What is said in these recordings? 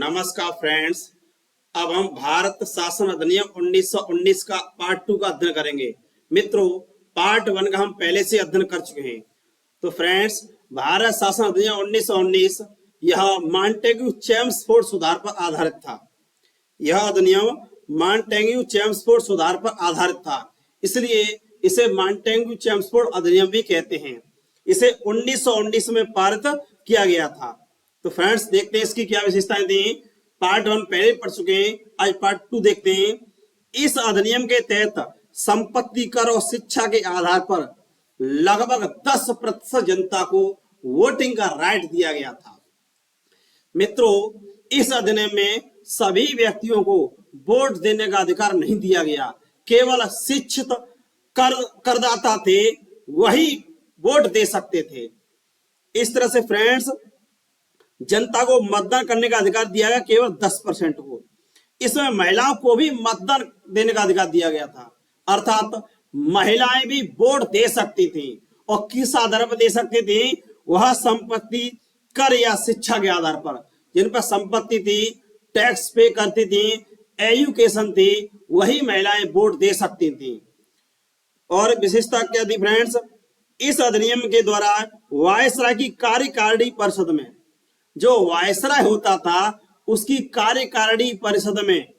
नमस्कार फ्रेंड्स। अब हम भारत शासन अधिनियम 1919 का पार्ट 2 का अध्ययन करेंगे। मित्रों, पार्ट 1 का हम पहले से अध्ययन कर चुके हैं। तो फ्रेंड्स, भारत शासन अधिनियम 1919 यह मॉन्टेग्यू चेम्सफोर्ड सुधार पर आधारित था। यह अधिनियम मॉन्टेग्यू चेम्सफोर्ड सुधार पर आधारित था, इसलिए इसे मॉन्टेग्यू चेम्सफोर्ड अधिनियम भी कहते हैं। इसे 1919 में पारित किया गया था। तो फ्रेंड्स, देखते हैं इसकी क्या विशेषताएं थी। पार्ट 1 पहले पढ़ चुके हैं, आज पार्ट 2 देखते हैं। इस अधिनियम के तहत संपत्ति कर और शिक्षा के आधार पर लगभग 10% जनता को वोटिंग का राइट दिया गया था। मित्रों, इस अधिनियम में सभी व्यक्तियों को वोट देने का अधिकार नहीं दिया गया। केवल शिक्षित करदाता थे, वही वोट दे सकते थे। इस तरह से फ्रेंड्स, जनता को मतदान करने का अधिकार दिया गया केवल 10% को। इसमें महिलाओं को भी मतदान देने का अधिकार दिया गया था, अर्थात महिलाएं भी वोट दे सकती थी। और किस आधार पर दे सकती थी? वह संपत्ति कर या शिक्षा के आधार पर। जिन पर संपत्ति थी, टैक्स पे करती थी, एजुकेशन थी, वही महिलाएं वोट दे सकती थी। और विशेषता क्या थी फ्रेंड्स? इस अधिनियम के द्वारा वायसराय की कार्यकारिणी परिषद में, जो वायसराय होता था, उसकी कार्यकारिणी परिषद में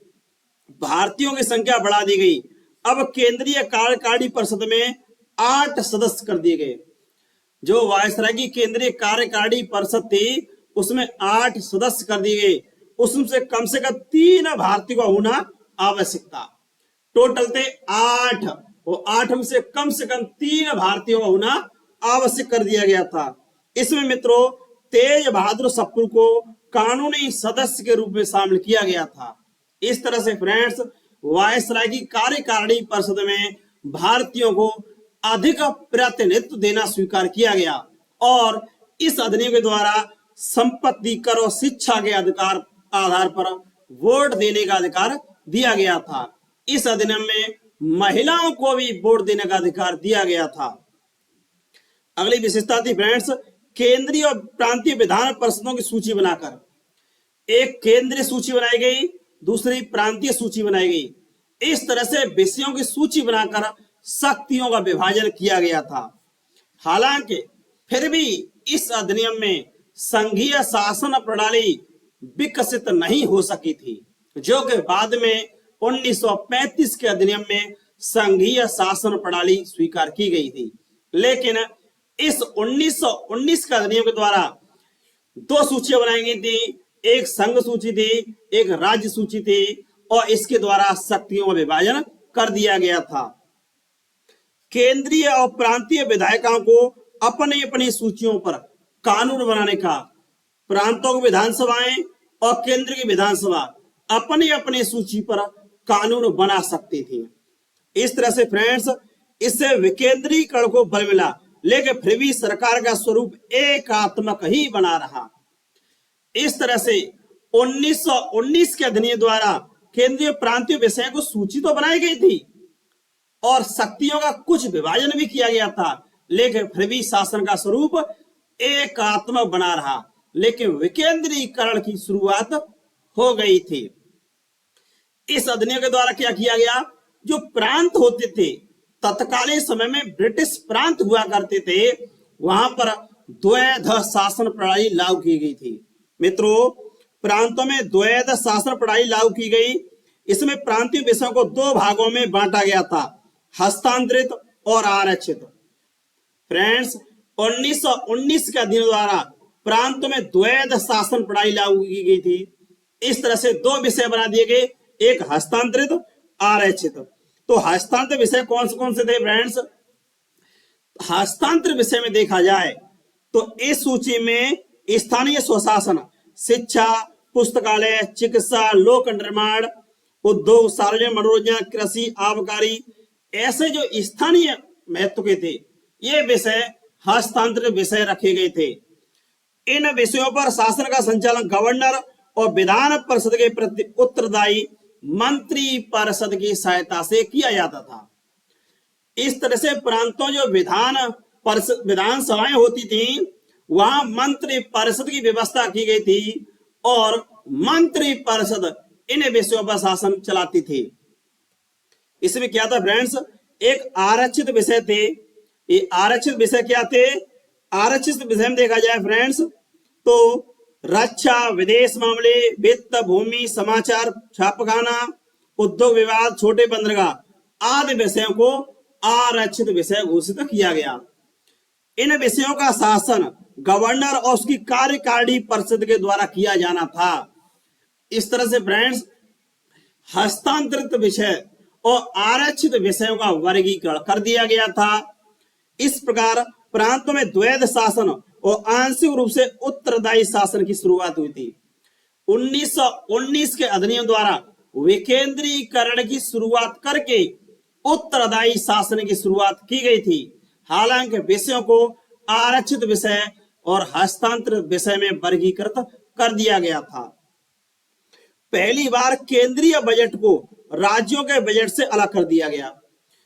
भारतीयों की संख्या बढ़ा दी गई। अब केंद्रीय कार्यकारिणी परिषद में 8 सदस्य कर दिए गए। जो वायसराय की केंद्रीय कार्यकारिणी परिषद थी, उसमें 8 सदस्य कर दिए गए। उसमें से कम 3 भारतीयों का होना आवश्यक था। टोटल थे 8, और 8 में से कम 3 भारतीयों का होना आवश्यक कर दिया गया था। इसमें मित्रों, तेज बहादुर सप्रू को कानूनी सदस्य के रूप में शामिल किया गया था। इस तरह से फ्रेंड्स, वायसराय की कार्यकारिणी परिषद में भारतीयों को अधिक प्रतिनिधित्व देना स्वीकार किया गया, और इस अधिनियम के द्वारा संपत्ति कर और शिक्षा के अधिकार आधार पर वोट देने का अधिकार दिया गया था। इस अधिनियम में महिलाओं को भी वोट देने का अधिकार दिया गया था। अगली विशेषता थी फ्रेंड्स, केंद्रीय और प्रांतीय विधान परिषदों की सूची बनाकर। एक केंद्रीय सूची बनाई गई, दूसरी प्रांतीय सूची बनाई गई। इस तरह से विषयों की सूची बनाकर शक्तियों का विभाजन किया गया था। हालांकि फिर भी इस अधिनियम में संघीय शासन प्रणाली विकसित नहीं हो सकी थी, जो कि बाद में 1935 के अधिनियम में संघीय शासन प्रणाली स्वीकार की गई थी। लेकिन इस 1919 का अधिनियम के द्वारा 2 सूचियां बनाई गई थी। एक संघ सूची थी, एक राज्य सूची थी, और इसके द्वारा शक्तियों का विभाजन कर दिया गया था। केंद्रीय और प्रांतीय विधायिकाओं को अपनी अपनी सूचियों पर कानून बनाने का, प्रांतों की विधानसभाएं और केंद्र की विधानसभा अपनी अपनी सूची पर कानून बना सकती थी। इस तरह से फ्रेंड्स, इससे विकेंद्रीकरण को बल मिला, लेकिन फिर भी सरकार का स्वरूप एकात्मक ही बना रहा। इस तरह से 1919 के अधिनियम द्वारा केंद्रीय प्रांतीय विषयों को सूची तो बनाई गई थी और शक्तियों का कुछ विभाजन भी किया गया था, लेकिन फिर भी शासन का स्वरूप एकात्मक बना रहा। लेकिन विकेंद्रीकरण की शुरुआत हो गई थी। इस अधिनियम के द्वारा क्या किया गया? जो प्रांत होते थे, तत्कालीन समय में ब्रिटिश प्रांत हुआ करते थे, वहां पर द्वैध शासन प्रणाली लागू की गई थी। मित्रों, प्रांतों में द्वैध शासन प्रणाली लागू की गई। इसमें प्रांतीय विषयों को 2 भागों में बांटा गया था, हस्तांतरित और आरक्षित। फ्रेंड्स, 1919 के अधिनियम द्वारा प्रांतों में द्वैध शासन प्रणाली लागू की गई थी। इस तरह से 2 विषय बना दिए गए, एक हस्तांतरित, आरक्षित। तो हस्तांतरित विषय कौन से थे फ्रेंड्स? हस्तांतरित विषय में देखा जाए तो इस सूची में स्थानीय स्वशासन, शिक्षा, पुस्तकालय, चिकित्सा, लोक निर्माण, उद्योग, सार्वजनिक मनोरंजन, कृषि, आबकारी, ऐसे जो स्थानीय महत्व के थे, ये विषय हस्तांतरित विषय रखे गए थे। इन विषयों पर शासन का संचालन गवर्नर और विधान परिषद के प्रति उत्तरदायी मंत्री परिषद की सहायता से किया जाता था। इस तरह से प्रांतों जो विधानसभाएं होती थी, वहां मंत्री परिषद की व्यवस्था की गई थी, और मंत्री परिषद इन विषयों पर शासन चलाती थी। इसमें क्या था फ्रेंड्स, एक आरक्षित विषय थे। ये आरक्षित विषय क्या थे? आरक्षित विषय में देखा जाए फ्रेंड्स तो रक्षा, विदेश मामले, वित्त, भूमि, समाचार, छापाखाना, उद्योग विवाद, छोटे बंदरगाह आदि विषयों को आरक्षित विषय घोषित किया गया। इन विषयों का शासन गवर्नर और उसकी कार्यकारिणी परिषद के द्वारा किया जाना था। इस तरह से फ्रेंड्स हस्तांतरित विषय और आरक्षित विषयों का वर्गीकरण कर दिया गया था। इस प्रकार प्रांतों में द्वैध शासन और आंशिक रूप से उत्तरदायी शासन की शुरुआत हुई थी। 1919 के अधिनियम द्वारा विकेंद्रीकरण की शुरुआत करके उत्तरदायी शासन की शुरुआत की गई थी। हालांकि विषयों को आरक्षित विषय और हस्तांतरित विषय में वर्गीकृत कर दिया गया था। पहली बार केंद्रीय बजट को राज्यों के बजट से अलग कर दिया गया।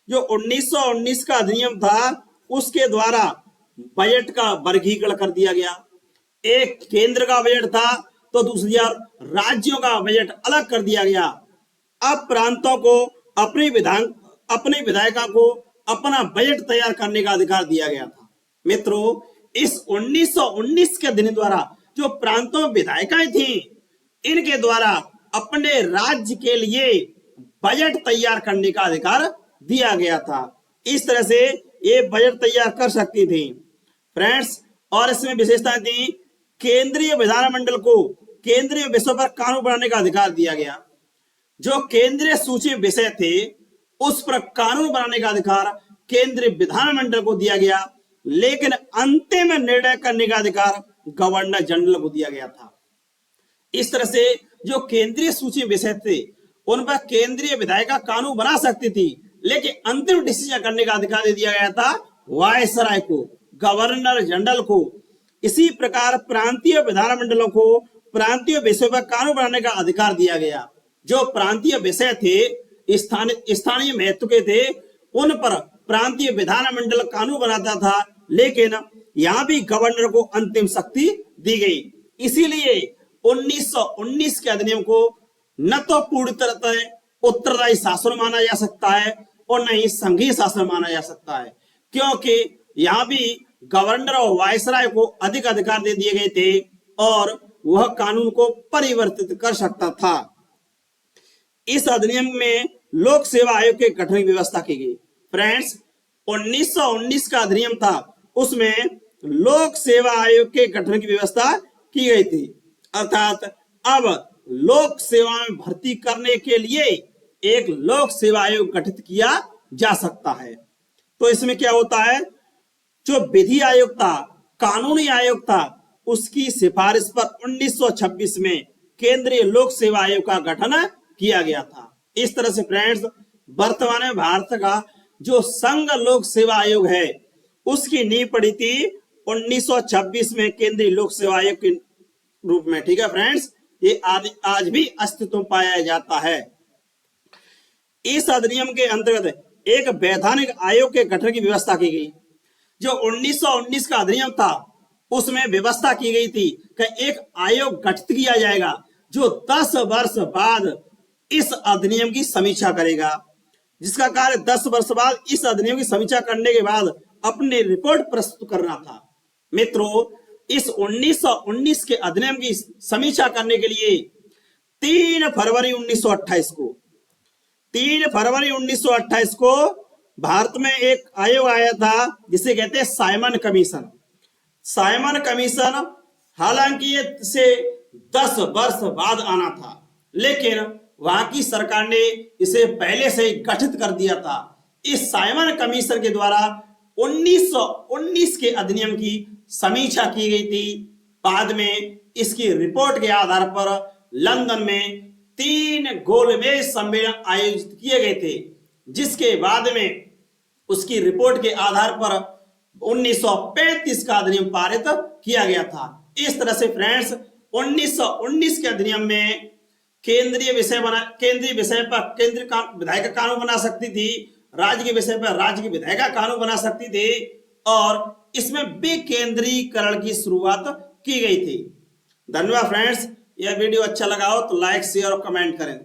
जो 1919 का अधिनियम था उसके द्वारा बजट का वर्गीकरण कर दिया गया। एक केंद्र का बजट था तो दूसरी ओर राज्यों का बजट अलग कर दिया गया। अब प्रांतों को अपने विधायिका को अपना बजट तैयार करने का अधिकार दिया गया था। मित्रों, इस 1919 के अधिनियम द्वारा जो प्रांतों में विधायिकाएं थी इनके द्वारा अपने राज्य के लिए बजट तैयार करने का अधिकार दिया गया था। इस तरह से ये बजट तैयार कर सकती थी फ्रेंड्स। और इसमें विशेषताएं थी, केंद्रीय विधानमंडल को केंद्रीय विषयों पर कानून बनाने का अधिकार दिया गया। जो केंद्रीय सूची विषय थे उस पर कानून बनाने का अधिकार केंद्रीय विधानमंडल को दिया गया, लेकिन अंतिम निर्णय करने का अधिकार गवर्नर जनरल को दिया गया था। इस तरह से जो केंद्रीय सूची विषय थे उन पर केंद्रीय विधायिका कानून बना सकती थी, लेकिन अंतिम डिसीजन करने का अधिकार दे दिया गया था वायसराय को, गवर्नर जनरल को। इसी प्रकार प्रांतीय विधानमंडलों को प्रांतीय विषयों पर कानून बनाने का अधिकार दिया गया। जो प्रांतीय विषय थे स्थानीय महत्व के थे उन पर प्रांतीय विधानमंडल कानून बनाता था, लेकिन यहां भी गवर्नर को अंतिम शक्ति दी गई। इसीलिए 1919 के अधिनियम को न तो पूर्ण तरह उत्तरदायी शासन माना जा सकता है और न ही संघीय शासन माना जा सकता है, क्योंकि यहां भी गवर्नर और वायसराय को अधिक अधिकार दे दिए गए थे और वह कानून को परिवर्तित कर सकता था। इस अधिनियम में लोक सेवा आयोग के गठन की व्यवस्था की गई। फ्रेंड्स, 1919 का अधिनियम था उसमें लोक सेवा आयोग के गठन की व्यवस्था की गई थी। अर्थात अब लोक सेवा में भर्ती करने के लिए एक लोक सेवा आयोग गठित किया जा सकता है। तो इसमें क्या होता है, जो विधि आयोग था, कानूनी आयोग था, उसकी सिफारिश पर 1926 में केंद्रीय लोक सेवा आयोग का गठन किया गया था। इस तरह से फ्रेंड्स वर्तमान में भारत का जो संघ लोक सेवा आयोग है उसकी नींव पड़ी थी 1926 में केंद्रीय लोक सेवा आयोग के रूप में। ठीक है फ्रेंड्स, ये आज भी अस्तित्व में पाया जाता है। इस अधिनियम के अंतर्गत एक वैधानिक आयोग के गठन की व्यवस्था की गई। जो 1919 का अधिनियम था उसमें व्यवस्था की गई थी कि एक आयोग गठित किया जाएगा जो 10 वर्ष बाद इस अधिनियम की समीक्षा करेगा, जिसका कार्य 10 वर्ष बाद इस अधिनियम की समीक्षा करने के बाद अपनी रिपोर्ट प्रस्तुत करना था। मित्रों, इस 1919 के अधिनियम की समीक्षा करने के लिए 3 फरवरी 1928 को भारत में एक आयोग आया था जिसे कहते हैं साइमन कमीशन। साइमन कमीशन हालांकि इसे 10 वर्ष बाद आना था, लेकिन वहां की सरकार ने इसे पहले से ही गठित कर दिया था। इस साइमन कमीशन के द्वारा 1919 के अधिनियम की समीक्षा की गई थी। बाद में इसकी रिपोर्ट के आधार पर लंदन में 3 गोलमेज सम्मेलन आयोजित किए गए थे, जिसके बाद में उसकी रिपोर्ट के आधार पर 1935 का अधिनियम पारित किया गया था। इस तरह से फ्रेंड्स 1919 के अधिनियम में केंद्रीय विषय पर केंद्रीय विधायिका कानून बना सकती थी, राज्य के विषय पर राज्य की विधायिका कानून बना सकती थी और इसमें विकेंद्रीकरण की शुरुआत की गई थी। धन्यवाद फ्रेंड्स, यह वीडियो अच्छा लगा हो तो लाइक शेयर और कमेंट करें।